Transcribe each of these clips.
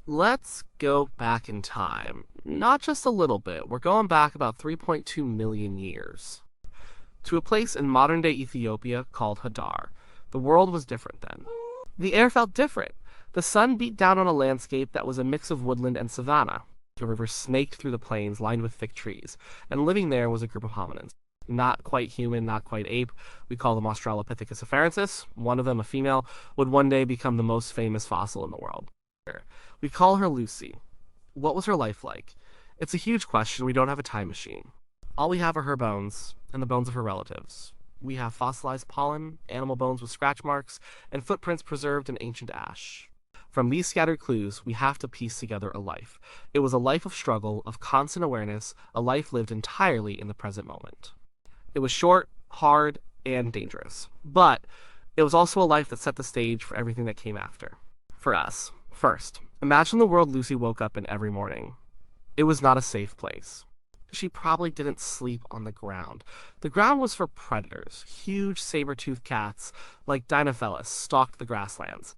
Let's go back in time. Not just a little bit, we're going back about 3.2 million years to a place in modern day Ethiopia called Hadar. The world was different then. The air felt different. The sun beat down on a landscape that was a mix of woodland and savanna. A river snaked through the plains lined with thick trees, and living there was a group of hominins. Not quite human, not quite ape. We call them Australopithecus afarensis. One of them, a female, would one day become the most famous fossil in the world. We call her Lucy. What was her life like? It's a huge question. We don't have a time machine. All we have are her bones and the bones of her relatives. We have fossilized pollen, animal bones with scratch marks, and footprints preserved in ancient ash. From these scattered clues, we have to piece together a life. It was a life of struggle, of constant awareness, a life lived entirely in the present moment. It was short, hard, and dangerous. But it was also a life that set the stage for everything that came after. For us, first, imagine the world Lucy woke up in every morning. It was not a safe place. She probably didn't sleep on the ground. The ground was for predators. Huge saber-toothed cats, like Dinophelis, stalked the grasslands.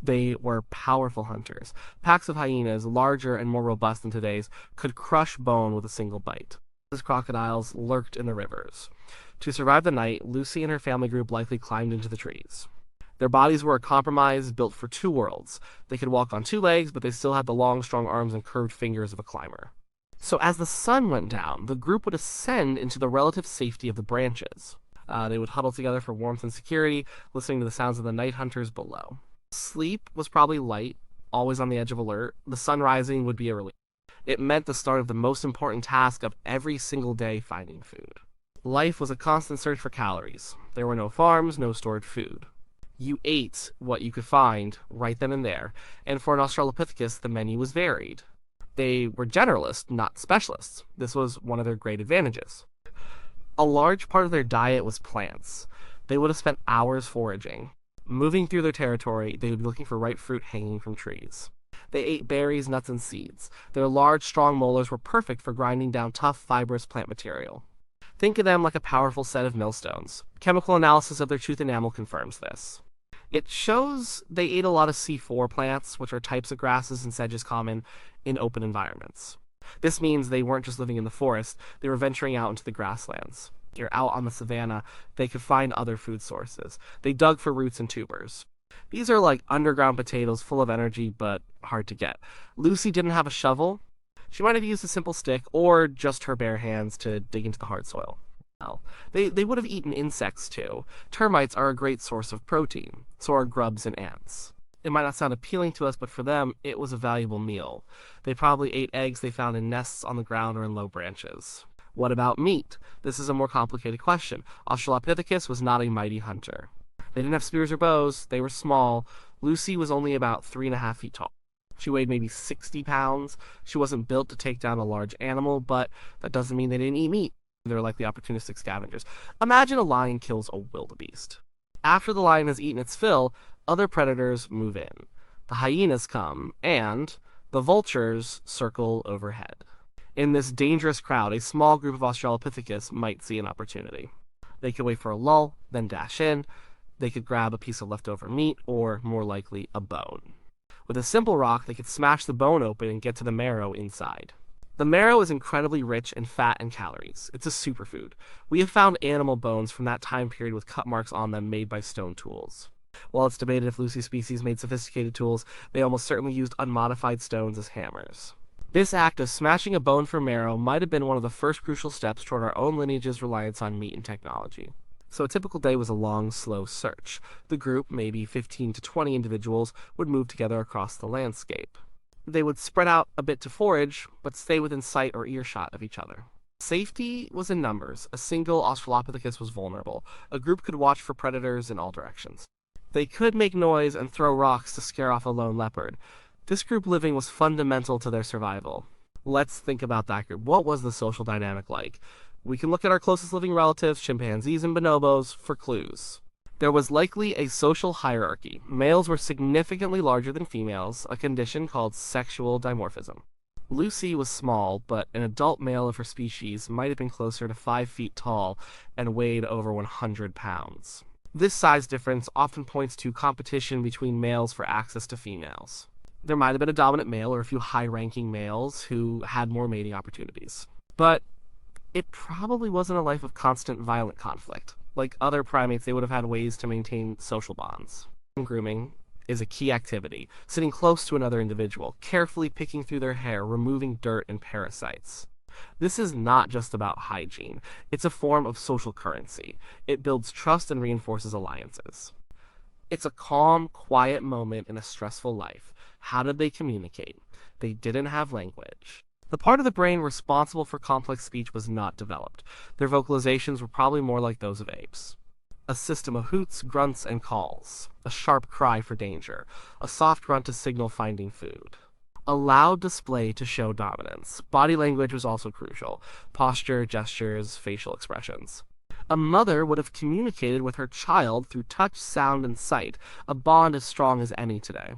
They were powerful hunters. Packs of hyenas, larger and more robust than today's, could crush bone with a single bite. These crocodiles lurked in the rivers. To survive the night, Lucy and her family group likely climbed into the trees. Their bodies were a compromise built for two worlds. They could walk on two legs, but they still had the long, strong arms and curved fingers of a climber. So as the sun went down, the group would ascend into the relative safety of the branches. They would huddle together for warmth and security, listening to the sounds of the night hunters below. Sleep was probably light, always on the edge of alert. The sun rising would be a relief. It meant the start of the most important task of every single day, finding food. Life was a constant search for calories. There were no farms, no stored food. You ate what you could find right then and there, and for an Australopithecus, the menu was varied. They were generalists, not specialists. This was one of their great advantages. A large part of their diet was plants. They would have spent hours foraging. Moving through their territory, they would be looking for ripe fruit hanging from trees. They ate berries, nuts, and seeds. Their large, strong molars were perfect for grinding down tough, fibrous plant material. Think of them like a powerful set of millstones. Chemical analysis of their tooth enamel confirms this. It shows they ate a lot of C4 plants, which are types of grasses and sedges common in open environments. This means they weren't just living in the forest, they were venturing out into the grasslands. You're out on the savanna, they could find other food sources. They dug for roots and tubers. These are like underground potatoes full of energy, but hard to get. Lucy didn't have a shovel. She might have used a simple stick or just her bare hands to dig into the hard soil. They would have eaten insects too. Termites are a great source of protein, so are grubs and ants. It might not sound appealing to us, but for them, it was a valuable meal. They probably ate eggs they found in nests on the ground or in low branches. What about meat? This is a more complicated question. Australopithecus was not a mighty hunter. They didn't have spears or bows, they were small. Lucy was only about 3.5 feet tall. She weighed maybe 60 pounds. She wasn't built to take down a large animal, but that doesn't mean they didn't eat meat. They're like the opportunistic scavengers. Imagine a lion kills a wildebeest. After the lion has eaten its fill, other predators move in. The hyenas come, and the vultures circle overhead. In this dangerous crowd, a small group of Australopithecus might see an opportunity. They could wait for a lull, then dash in. They could grab a piece of leftover meat, or, more likely, a bone. With a simple rock, they could smash the bone open and get to the marrow inside. The marrow is incredibly rich in fat and calories. It's a superfood. We have found animal bones from that time period with cut marks on them made by stone tools. While it's debated if Lucy's species made sophisticated tools, they almost certainly used unmodified stones as hammers. This act of smashing a bone for marrow might have been one of the first crucial steps toward our own lineage's reliance on meat and technology. So a typical day was a long, slow search. The group, maybe 15 to 20 individuals, would move together across the landscape. They would spread out a bit to forage, but stay within sight or earshot of each other. Safety was in numbers. A single Australopithecus was vulnerable. A group could watch for predators in all directions. They could make noise and throw rocks to scare off a lone leopard. This group living was fundamental to their survival. Let's think about that group. What was the social dynamic like? We can look at our closest living relatives, chimpanzees and bonobos, for clues. There was likely a social hierarchy. Males were significantly larger than females, a condition called sexual dimorphism. Lucy was small, but an adult male of her species might have been closer to 5 feet tall and weighed over 100 pounds. This size difference often points to competition between males for access to females. There might have been a dominant male or a few high-ranking males who had more mating opportunities. But it probably wasn't a life of constant violent conflict. Like other primates, they would have had ways to maintain social bonds. Grooming is a key activity, sitting close to another individual, carefully picking through their hair, removing dirt and parasites. This is not just about hygiene, it's a form of social currency. It builds trust and reinforces alliances. It's a calm, quiet moment in a stressful life. How did they communicate? They didn't have language. The part of the brain responsible for complex speech was not developed. Their vocalizations were probably more like those of apes. A system of hoots, grunts, and calls. A sharp cry for danger. A soft grunt to signal finding food. A loud display to show dominance. Body language was also crucial. Posture, gestures, facial expressions. A mother would have communicated with her child through touch, sound, and sight, a bond as strong as any today.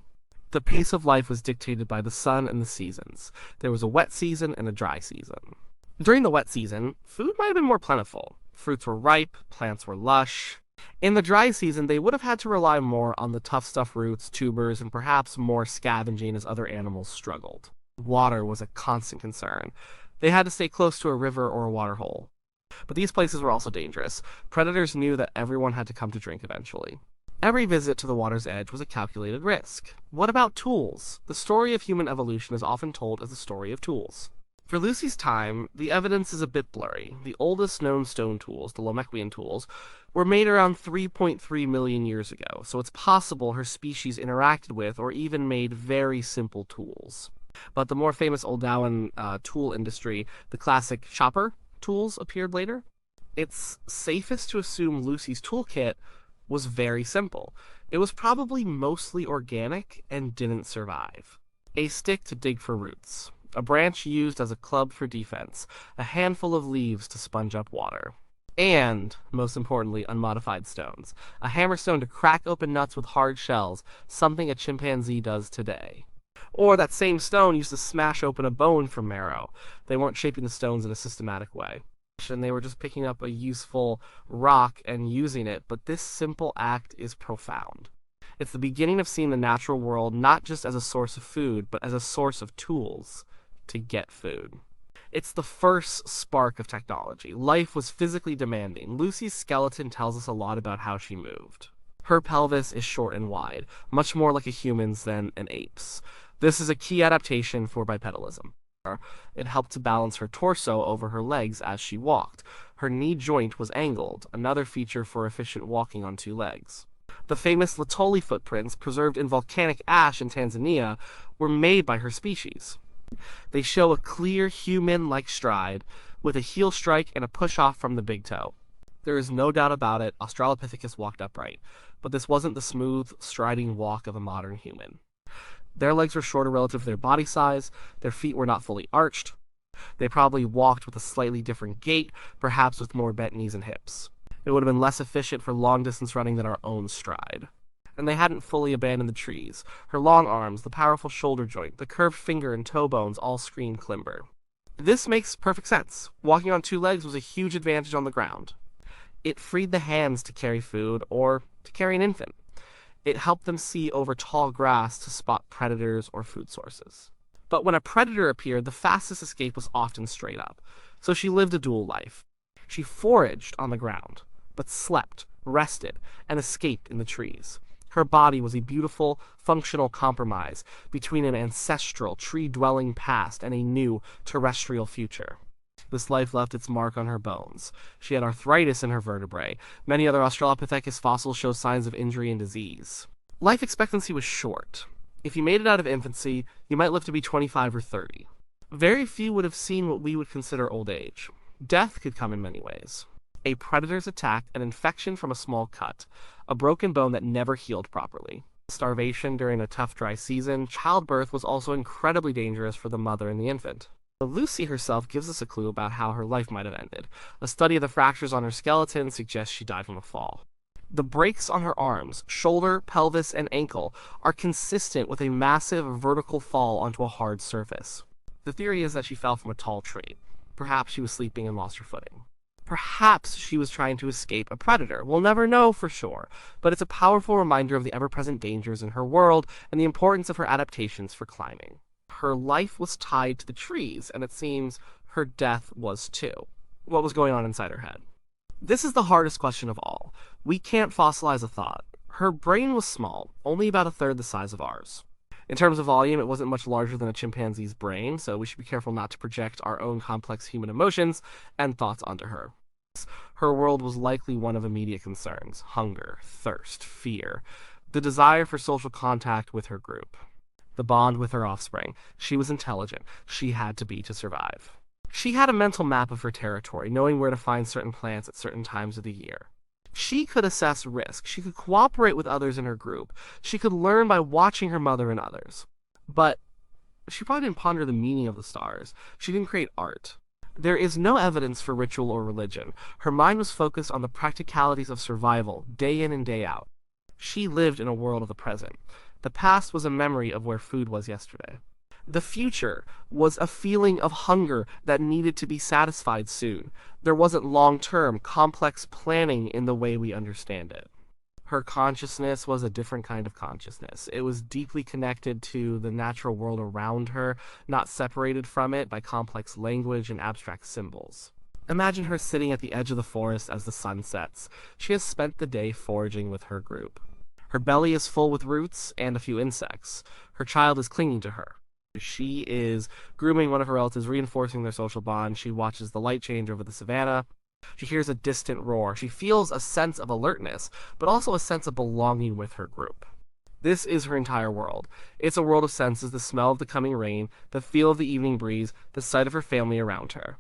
The pace of life was dictated by the sun and the seasons. There was a wet season and a dry season. During the wet season, food might have been more plentiful. Fruits were ripe, plants were lush. In the dry season, they would have had to rely more on the tough stuff roots, tubers, and perhaps more scavenging as other animals struggled. Water was a constant concern. They had to stay close to a river or a water hole. But these places were also dangerous. Predators knew that everyone had to come to drink eventually. Every visit to the water's edge was a calculated risk. What about tools? The story of human evolution is often told as the story of tools. For Lucy's time, the evidence is a bit blurry. The oldest known stone tools, the Lomekwian tools, were made around 3.3 million years ago, so it's possible her species interacted with or even made very simple tools. But the more famous Oldowan tool industry, the classic chopper tools, appeared later. It's safest to assume Lucy's toolkit was very simple. It was probably mostly organic and didn't survive. A stick to dig for roots, a branch used as a club for defense, a handful of leaves to sponge up water. And, most importantly, unmodified stones. A hammerstone to crack open nuts with hard shells, something a chimpanzee does today. Or that same stone used to smash open a bone for marrow. They weren't shaping the stones in a systematic way. And they were just picking up a useful rock and using it, but this simple act is profound. It's the beginning of seeing the natural world not just as a source of food, but as a source of tools to get food. It's the first spark of technology. Life was physically demanding. Lucy's skeleton tells us a lot about how she moved. Her pelvis is short and wide, much more like a human's than an ape's. This is a key adaptation for bipedalism. It helped to balance her torso over her legs as she walked. Her knee joint was angled, another feature for efficient walking on two legs. The famous Latoli footprints, preserved in volcanic ash in Tanzania, were made by her species. They show a clear human-like stride, with a heel strike and a push-off from the big toe. There is no doubt about it, Australopithecus walked upright, but this wasn't the smooth, striding walk of a modern human. Their legs were shorter relative to their body size, their feet were not fully arched. They probably walked with a slightly different gait, perhaps with more bent knees and hips. It would have been less efficient for long-distance running than our own stride. And they hadn't fully abandoned the trees. Her long arms, the powerful shoulder joint, the curved finger and toe bones all screamed climber. This makes perfect sense. Walking on two legs was a huge advantage on the ground. It freed the hands to carry food or to carry an infant. It helped them see over tall grass to spot predators or food sources. But when a predator appeared, the fastest escape was often straight up. So she lived a dual life. She foraged on the ground, but slept, rested, and escaped in the trees. Her body was a beautiful, functional compromise between an ancestral, tree-dwelling past and a new, terrestrial future. This life left its mark on her bones. She had arthritis in her vertebrae. Many other Australopithecus fossils show signs of injury and disease. Life expectancy was short. If you made it out of infancy, you might live to be 25 or 30. Very few would have seen what we would consider old age. Death could come in many ways. A predator's attack, an infection from a small cut, a broken bone that never healed properly. Starvation during a tough dry season. Childbirth was also incredibly dangerous for the mother and the infant. Lucy herself gives us a clue about how her life might have ended. A study of the fractures on her skeleton suggests she died from a fall. The breaks on her arms, shoulder, pelvis, and ankle are consistent with a massive vertical fall onto a hard surface. The theory is that she fell from a tall tree. Perhaps she was sleeping and lost her footing. Perhaps she was trying to escape a predator. We'll never know for sure, but it's a powerful reminder of the ever-present dangers in her world and the importance of her adaptations for climbing. Her life was tied to the trees, and it seems her death was too. What was going on inside her head? This is the hardest question of all. We can't fossilize a thought. Her brain was small, only about a third the size of ours. In terms of volume, it wasn't much larger than a chimpanzee's brain, so we should be careful not to project our own complex human emotions and thoughts onto her. Her world was likely one of immediate concerns: hunger, thirst, fear, the desire for social contact with her group, the bond with her offspring. She was intelligent. She had to be to survive. She had a mental map of her territory, knowing where to find certain plants at certain times of the year. She could assess risk. She could cooperate with others in her group. She could learn by watching her mother and others. But she probably didn't ponder the meaning of the stars. She didn't create art. There is no evidence for ritual or religion. Her mind was focused on the practicalities of survival, day in and day out. She lived in a world of the present. The past was a memory of where food was yesterday. The future was a feeling of hunger that needed to be satisfied soon. There wasn't long-term, complex planning in the way we understand it. Her consciousness was a different kind of consciousness. It was deeply connected to the natural world around her, not separated from it by complex language and abstract symbols. Imagine her sitting at the edge of the forest as the sun sets. She has spent the day foraging with her group. Her belly is full with roots and a few insects. Her child is clinging to her. She is grooming one of her relatives, reinforcing their social bond. She watches the light change over the savannah. She hears a distant roar. She feels a sense of alertness, but also a sense of belonging with her group. This is her entire world. It's a world of senses: the smell of the coming rain, the feel of the evening breeze, the sight of her family around her.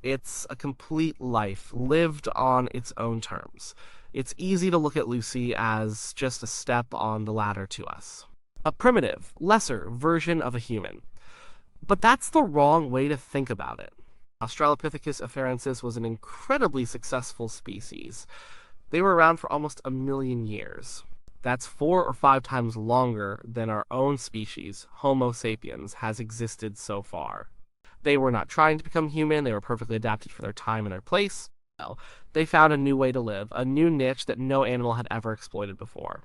It's a complete life, lived on its own terms. It's easy to look at Lucy as just a step on the ladder to us. A primitive, lesser version of a human. But that's the wrong way to think about it. Australopithecus afarensis was an incredibly successful species. They were around for almost 1 million years. That's 4 or 5 times longer than our own species, Homo sapiens, has existed so far. They were not trying to become human. They were perfectly adapted for their time and their place. Well, they found a new way to live, a new niche that no animal had ever exploited before.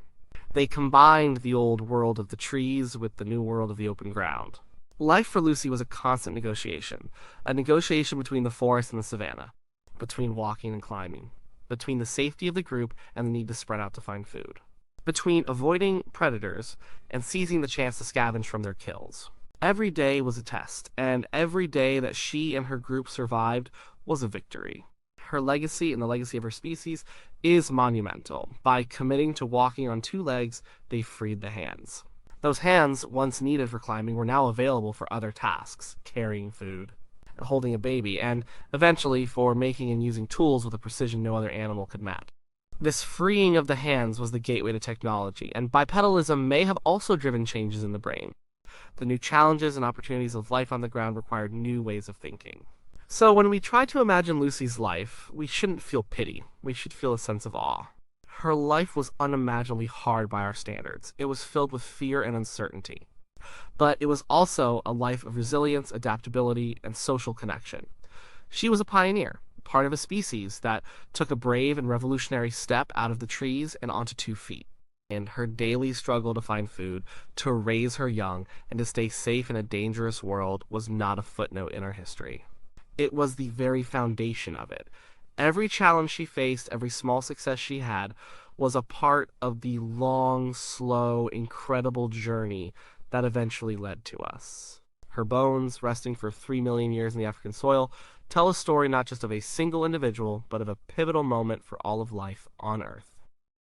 They combined the old world of the trees with the new world of the open ground. Life for Lucy was a constant negotiation, a negotiation between the forest and the savannah, between walking and climbing, between the safety of the group and the need to spread out to find food, between avoiding predators and seizing the chance to scavenge from their kills. Every day was a test, and every day that she and her group survived was a victory. Her legacy and the legacy of her species is monumental. By committing to walking on 2 legs, they freed the hands. Those hands, once needed for climbing, were now available for other tasks: carrying food, holding a baby, and eventually for making and using tools with a precision no other animal could match. This freeing of the hands was the gateway to technology, and bipedalism may have also driven changes in the brain. The new challenges and opportunities of life on the ground required new ways of thinking. So when we try to imagine Lucy's life, we shouldn't feel pity. We should feel a sense of awe. Her life was unimaginably hard by our standards. It was filled with fear and uncertainty. But it was also a life of resilience, adaptability, and social connection. She was a pioneer, part of a species that took a brave and revolutionary step out of the trees and onto 2 feet. And her daily struggle to find food, to raise her young, and to stay safe in a dangerous world was not a footnote in our history. It was the very foundation of it. Every challenge she faced, every small success she had, was a part of the long, slow, incredible journey that eventually led to us. Her bones, resting for 3 million years in the African soil, tell a story not just of a single individual, but of a pivotal moment for all of life on Earth.